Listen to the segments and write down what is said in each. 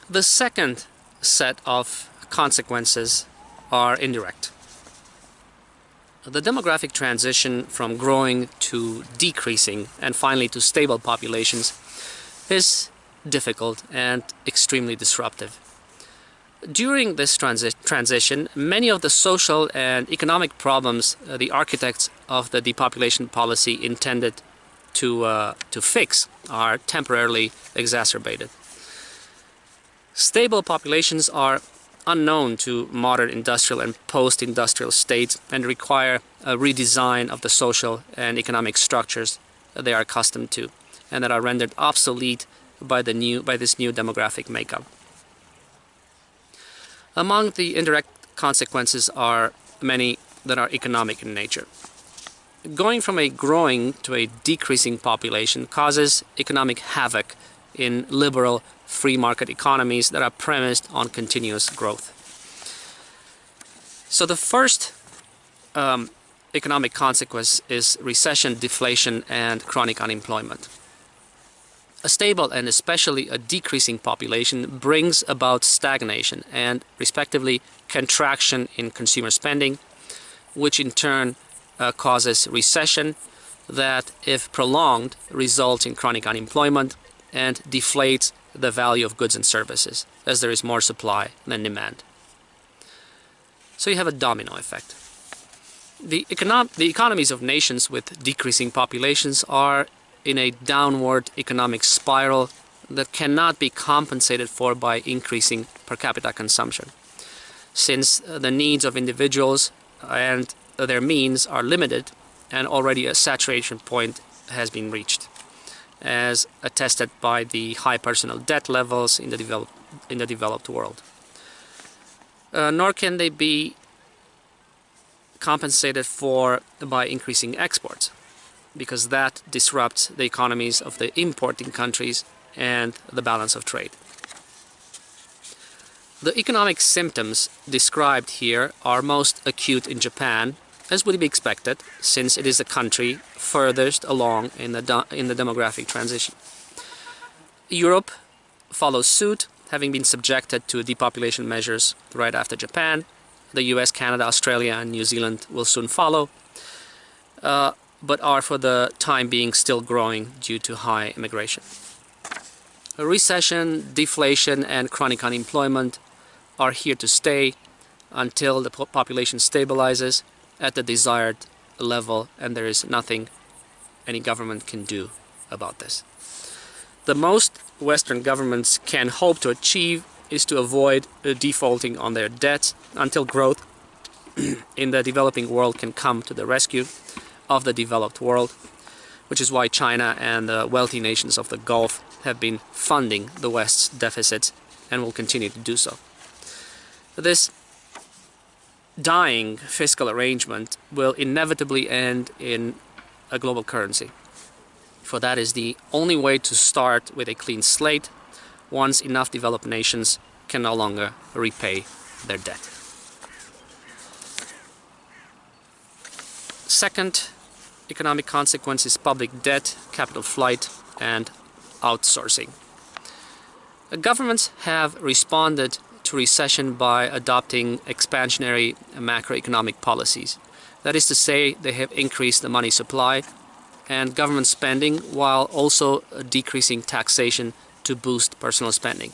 The second set of consequences are indirect. The demographic transition from growing to decreasing and finally to stable populations is difficult and extremely disruptive. During this transition, many of the social and economic problems the architects of the depopulation policy intended to fix are temporarily exacerbated. Stable populations are unknown to modern industrial and post-industrial states and require a redesign of the social and economic structures that they are accustomed to and that are rendered obsolete by this new demographic makeup. Among the indirect consequences are many that are economic in nature. Going from a growing to a decreasing population causes economic havoc in liberal free market economies that are premised on continuous growth. So the first economic consequence is recession, deflation, and chronic unemployment. A stable and especially a decreasing population brings about stagnation and, respectively, contraction in consumer spending, which in turn causes recession that, if prolonged, results in chronic unemployment and deflates the value of goods and services, as there is more supply than demand. So you have a domino effect. The economies of nations with decreasing populations are in a downward economic spiral that cannot be compensated for by increasing per capita consumption, since the needs of individuals and their means are limited and already a saturation point has been reached, as attested by the high personal debt levels in the developed world. Nor can they be compensated for by increasing exports, because that disrupts the economies of the importing countries and the balance of trade. The economic symptoms described here are most acute in Japan, as would be expected, since it is the country furthest along in the demographic transition. Europe follows suit, having been subjected to depopulation measures right after Japan. The US, Canada, Australia, and New Zealand will soon follow, but are for the time being still growing due to high immigration. A recession, deflation, and chronic unemployment are here to stay until the population stabilizes at the desired level, and there is nothing any government can do about this. The most Western governments can hope to achieve is to avoid defaulting on their debts until growth in the developing world can come to the rescue of the developed world, which is why China and the wealthy nations of the Gulf have been funding the West's deficits and will continue to do so. This dying fiscal arrangement will inevitably end in a global currency, for that is the only way to start with a clean slate once enough developed nations can no longer repay their debt. Second economic consequence is public debt, capital flight, and outsourcing. Governments have responded to recession by adopting expansionary macroeconomic policies. That is to say, they have increased the money supply and government spending while also decreasing taxation to boost personal spending.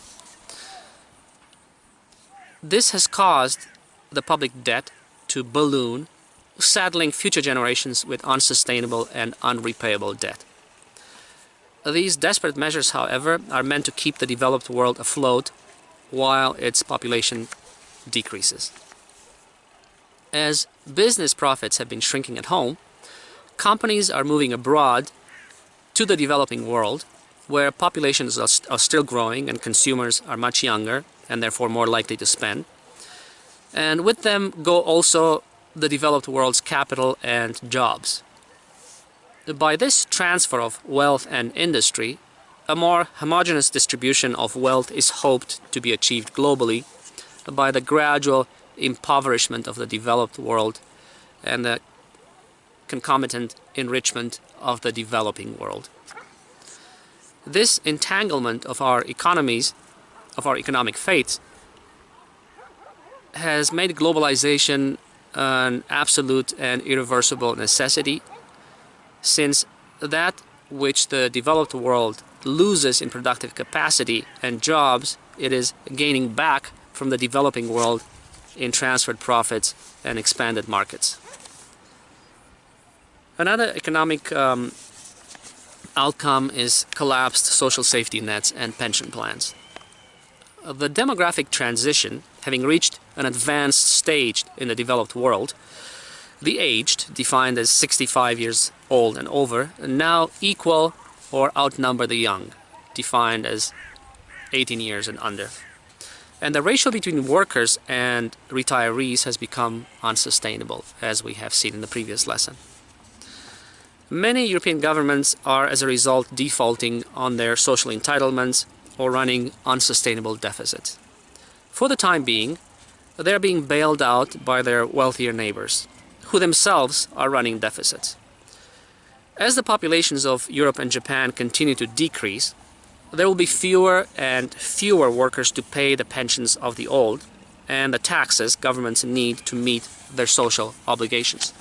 This has caused the public debt to balloon, saddling future generations with unsustainable and unrepayable debt. These desperate measures, however, are meant to keep the developed world afloat while its population decreases. As business profits have been shrinking at home, companies are moving abroad to the developing world, where populations are still growing and consumers are much younger and therefore more likely to spend. And with them go also the developed world's capital and jobs. By this transfer of wealth and industry, a more homogeneous distribution of wealth is hoped to be achieved globally by the gradual impoverishment of the developed world and the concomitant enrichment of the developing world. This entanglement of our economies of our economic fate has made globalization an absolute and irreversible necessity, since that which the developed world loses in productive capacity and jobs, it is gaining back from the developing world in transferred profits and expanded markets. Another economic outcome is collapsed social safety nets and pension plans. The demographic transition, having reached an advanced stage in the developed world, the aged, defined as 65 years old and over, now equal or outnumber the young, defined as 18 years and under. And the ratio between workers and retirees has become unsustainable, as we have seen in the previous lesson. Many European governments are, as a result, defaulting on their social entitlements or running unsustainable deficits. For the time being, they are being bailed out by their wealthier neighbors, who themselves are running deficits. As the populations of Europe and Japan continue to decrease, there will be fewer and fewer workers to pay the pensions of the old and the taxes governments need to meet their social obligations.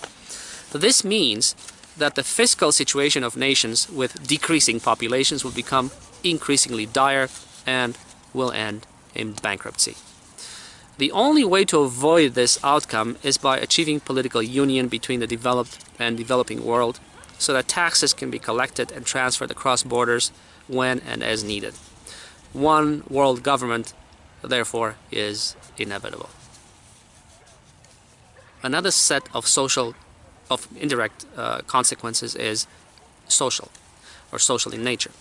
This means that the fiscal situation of nations with decreasing populations will become increasingly dire and will end in bankruptcy. The only way to avoid this outcome is by achieving political union between the developed and developing world, so that taxes can be collected and transferred across borders when and as needed. One world government, therefore, is inevitable. Another set of indirect consequences is social, or social in nature.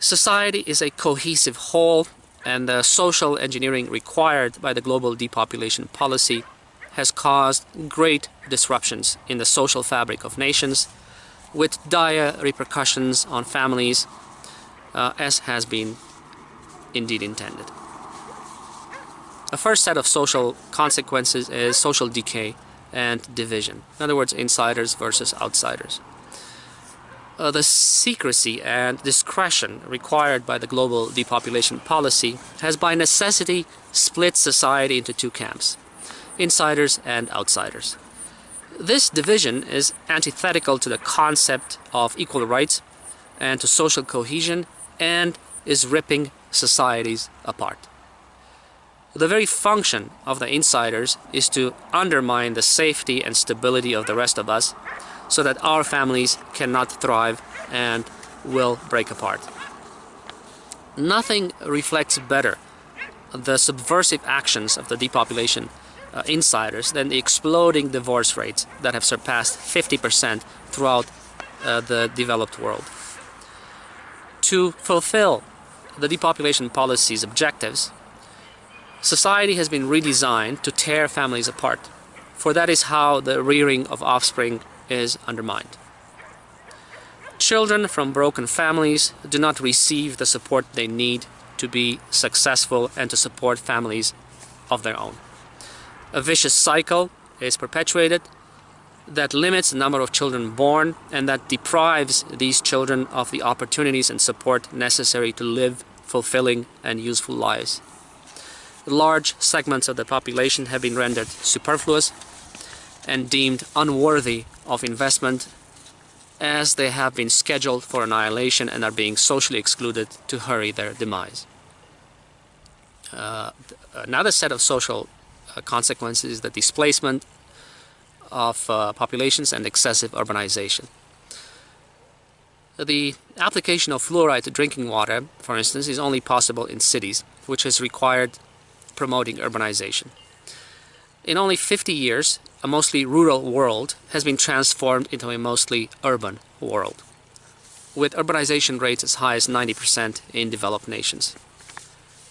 Society is a cohesive whole, and the social engineering required by the global depopulation policy has caused great disruptions in the social fabric of nations, with dire repercussions on families, as has been indeed intended. The first set of social consequences is social decay and division. In other words, insiders versus outsiders. The secrecy and discretion required by the global depopulation policy has by necessity split society into two camps: insiders and outsiders. This division is antithetical to the concept of equal rights and to social cohesion, and is ripping societies apart. The very function of the insiders is to undermine the safety and stability of the rest of us, so that our families cannot thrive and will break apart. Nothing reflects better the subversive actions of the depopulation insiders than the exploding divorce rates that have surpassed 50% throughout the developed world. To fulfill the depopulation policy's objectives, society has been redesigned to tear families apart, for that is how the rearing of offspring is undermined. Children from broken families do not receive the support they need to be successful and to support families of their own. A vicious cycle is perpetuated that limits the number of children born and that deprives these children of the opportunities and support necessary to live fulfilling and useful lives. Large segments of the population have been rendered superfluous and deemed unworthy of investment, as they have been scheduled for annihilation and are being socially excluded to hurry their demise. Another set of social consequences is the displacement of populations and excessive urbanization. The application of fluoride to drinking water, for instance, is only possible in cities, which has required promoting urbanization. In only 50 years, a mostly rural world has been transformed into a mostly urban world, with urbanization rates as high as 90% in developed nations.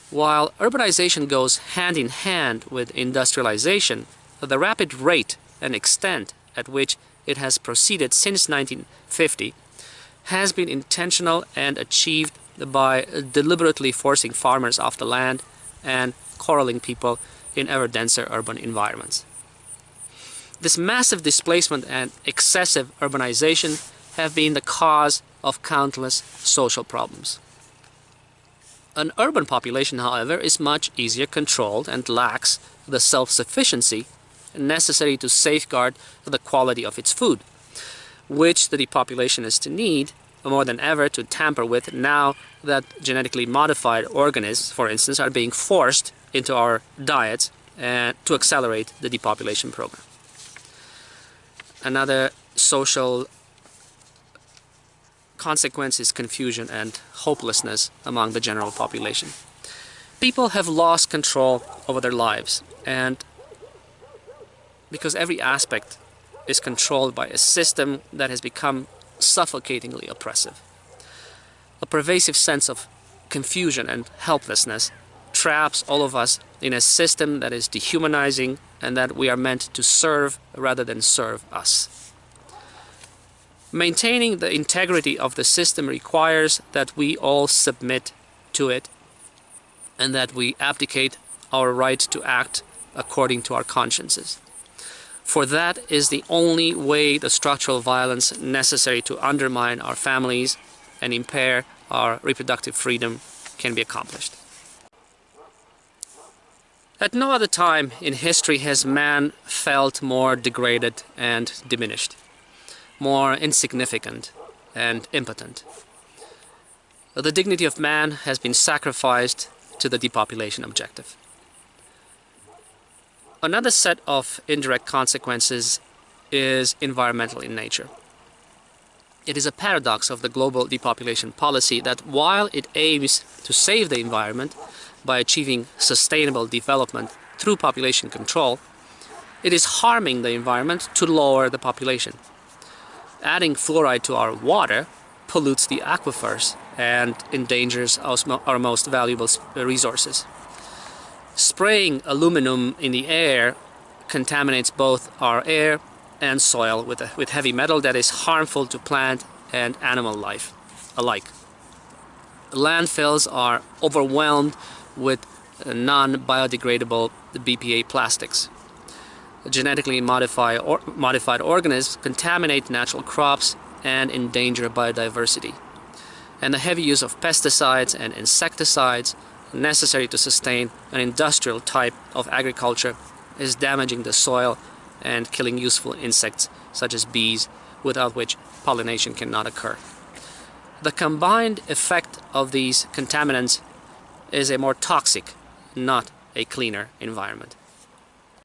While urbanization goes hand in hand with industrialization, the rapid rate and extent at which it has proceeded since 1950 has been intentional and achieved by deliberately forcing farmers off the land and corralling people in ever denser urban environments. This massive displacement and excessive urbanization have been the cause of countless social problems. An urban population, however, is much easier controlled and lacks the self-sufficiency necessary to safeguard the quality of its food, which the depopulationists need more than ever to tamper with now that genetically modified organisms, for instance, are being forced into our diets and to accelerate the depopulation program. Another social consequence is confusion and hopelessness among the general population. People have lost control over their lives, and because every aspect is controlled by a system that has become suffocatingly oppressive. A pervasive sense of confusion and helplessness traps all of us in a system that is dehumanizing and that we are meant to serve rather than serve us. Maintaining the integrity of the system requires that we all submit to it and that we abdicate our right to act according to our consciences. For that is the only way the structural violence necessary to undermine our families and impair our reproductive freedom can be accomplished. At no other time in history has man felt more degraded and diminished, more insignificant and impotent. The dignity of man has been sacrificed to the depopulation objective. Another set of indirect consequences is environmental in nature. It is a paradox of the global depopulation policy that while it aims to save the environment by achieving sustainable development through population control, it is harming the environment to lower the population. Adding fluoride to our water pollutes the aquifers and endangers our most valuable resources. Spraying aluminum in the air contaminates both our air and soil with heavy metal that is harmful to plant and animal life alike. Landfills are overwhelmed with non-biodegradable BPA plastics. Genetically modified organisms contaminate natural crops and endanger biodiversity. And the heavy use of pesticides and insecticides necessary to sustain an industrial type of agriculture is damaging the soil and killing useful insects such as bees, without which pollination cannot occur. The combined effect of these contaminants is a more toxic, not a cleaner environment.